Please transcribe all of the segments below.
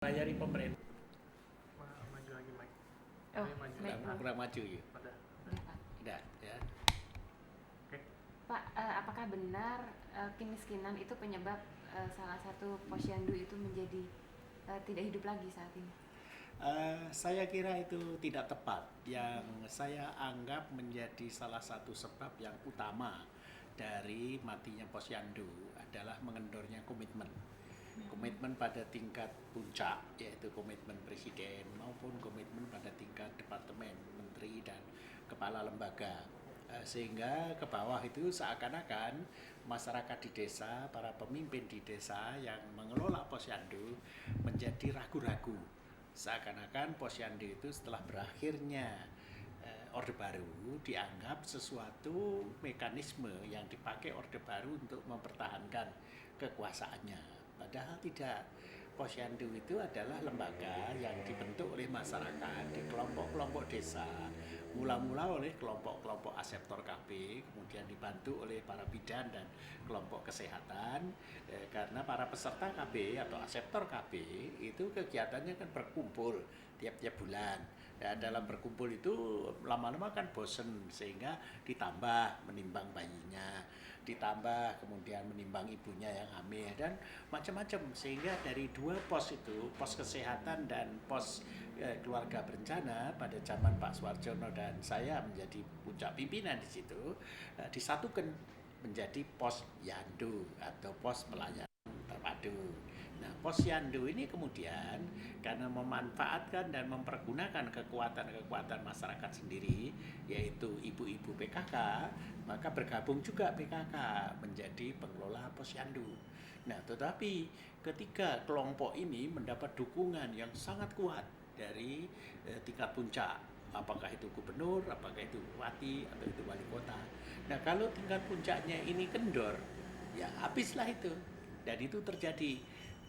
layari pemerintah. Maju lagi, Mike. Oh, Maju. Kurang maju ya. Udah. Udah, Pak. Tidak ya. Oke. Pak, apakah benar kemiskinan itu penyebab salah satu posyandu itu menjadi tidak hidup lagi saat ini? Saya kira itu tidak tepat. Yang saya anggap menjadi salah satu sebab yang utama dari matinya posyandu adalah mengendornya komitmen. Komitmen pada tingkat puncak, yaitu komitmen presiden maupun komitmen pada tingkat departemen, menteri, dan kepala lembaga. Sehingga ke bawah itu seakan-akan masyarakat di desa, para pemimpin di desa yang mengelola posyandu menjadi ragu-ragu. Seakan-akan posyandu itu setelah berakhirnya Orde Baru dianggap sesuatu mekanisme yang dipakai Orde Baru untuk mempertahankan kekuasaannya. Padahal tidak. Posyandu itu adalah lembaga yang dibentuk oleh masyarakat di kelompok-kelompok desa, mula-mula oleh kelompok-kelompok aseptor KB, kemudian dibantu oleh para bidan dan kelompok kesehatan, karena para peserta KB atau aseptor KB itu kegiatannya kan berkumpul tiap-tiap bulan. Ya, dalam berkumpul itu lama-lama kan bosen, sehingga ditambah menimbang bayinya, ditambah kemudian menimbang ibunya yang hamil dan macam-macam, sehingga dari dua pos itu, pos kesehatan dan pos keluarga berencana pada zaman Pak Suarjono dan saya menjadi puncak pimpinan di situ, disatukan menjadi pos Yandu atau pos pelayanan terpadu. Nah, posyandu ini kemudian karena memanfaatkan dan mempergunakan kekuatan-kekuatan masyarakat sendiri, yaitu ibu-ibu PKK, maka bergabung juga PKK menjadi pengelola posyandu. Nah, tetapi ketika kelompok ini mendapat dukungan yang sangat kuat dari tingkat puncak, apakah itu gubernur, apakah itu bupati, atau itu wali kota. Nah, kalau tingkat puncaknya ini kendor, ya habislah itu. Dan itu terjadi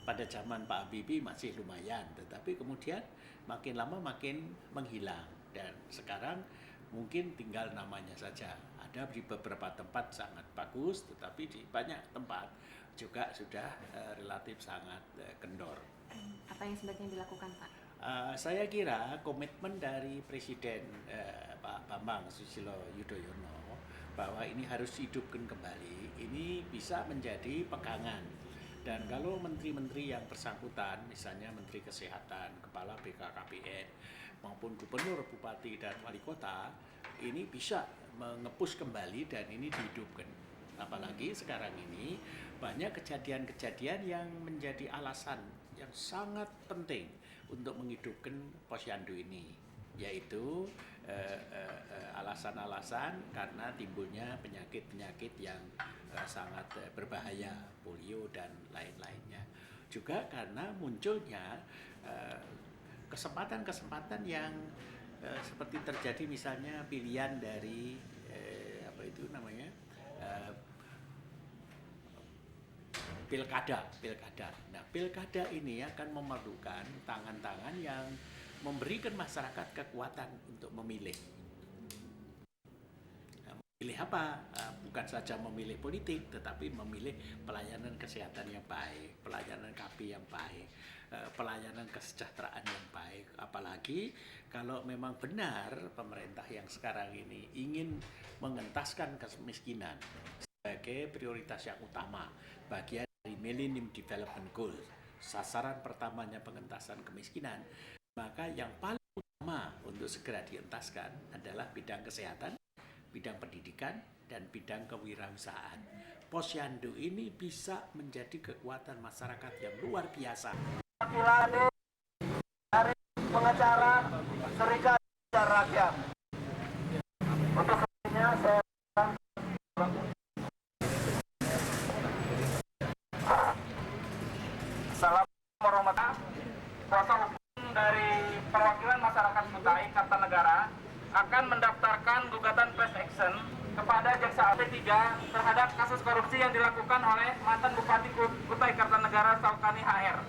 pada zaman Pak Habibie masih lumayan, tetapi kemudian makin lama makin menghilang. Dan sekarang mungkin tinggal namanya saja. Ada di beberapa tempat sangat bagus, tetapi di banyak tempat juga sudah relatif sangat kendor. Apa yang sebaiknya dilakukan, Pak? Saya kira komitmen dari Presiden Pak Bambang Susilo Yudhoyono bahwa ini harus dihidupkan kembali, ini bisa menjadi pegangan. Dan kalau menteri-menteri yang bersangkutan, misalnya Menteri Kesehatan, Kepala BKKBN, maupun gubernur, bupati, dan wali kota, ini bisa mengepus kembali dan ini dihidupkan. Apalagi sekarang ini banyak kejadian-kejadian yang menjadi alasan yang sangat penting untuk menghidupkan posyandu ini, yaitu alasan-alasan karena timbulnya penyakit-penyakit yang sangat berbahaya, polio dan lain-lainnya. Juga karena munculnya kesempatan-kesempatan yang seperti terjadi misalnya pilihan dari apa itu namanya pilkada. Nah, pilkada ini akan memerlukan tangan-tangan yang memberikan masyarakat kekuatan untuk memilih. Memilih apa? Bukan saja memilih politik, tetapi memilih pelayanan kesehatan yang baik, pelayanan KB yang baik, pelayanan kesejahteraan yang baik. Apalagi kalau memang benar pemerintah yang sekarang ini ingin mengentaskan kemiskinan sebagai prioritas yang utama, bagian dari Millennium Development Goals, sasaran pertamanya pengentasan kemiskinan, maka yang paling utama untuk segera dientaskan adalah bidang kesehatan, bidang pendidikan, dan bidang kewirausahaan. Posyandu ini bisa menjadi kekuatan masyarakat yang luar biasa. Dari pengacara Serikat Rakyat. Untuk selanjutnya saya Assalamualaikum warahmatullahi wabarakatuh. Kuasa hukum dari perwakilan masyarakat Kutai Kartanegara akan mendaftarkan gugatan class action kepada Jaksa AP3 terhadap kasus korupsi yang dilakukan oleh mantan Bupati Kutai Kartanegara Saukani HR.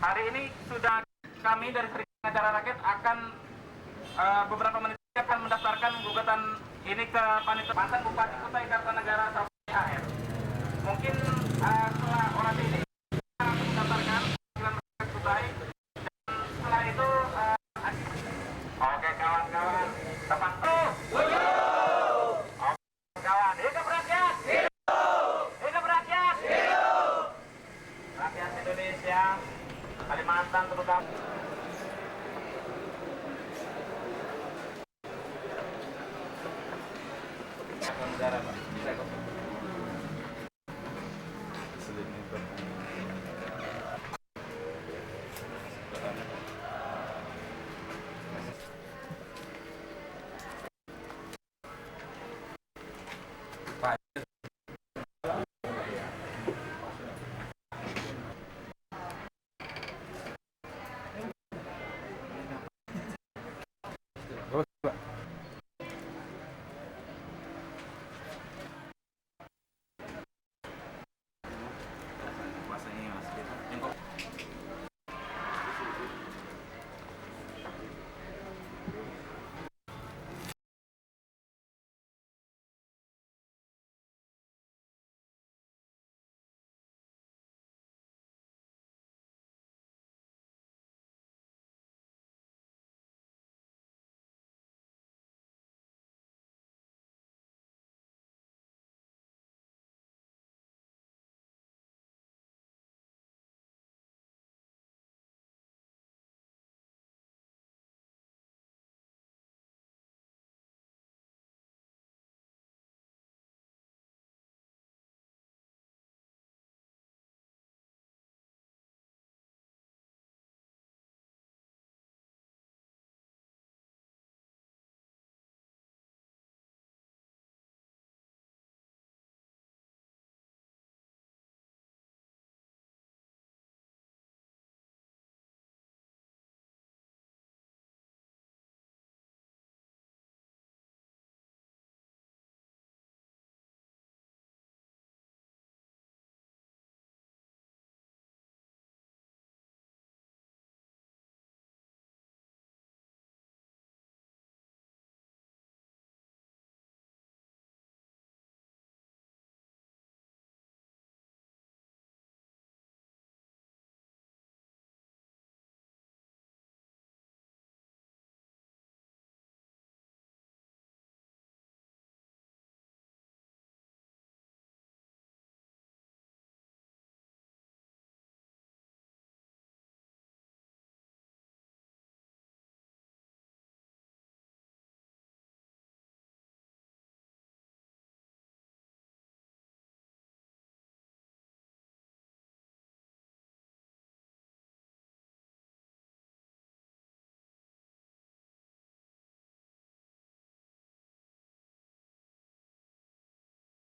Hari ini sudah kami dari Serikat Pengacara Rakyat akan beberapa menit akan mendaftarkan gugatan ini ke panitia mantan Bupati Kutai Kartanegara Saukani HR. Mungkin setelah orasi ini Kalimantan terutama. Negara, Pak.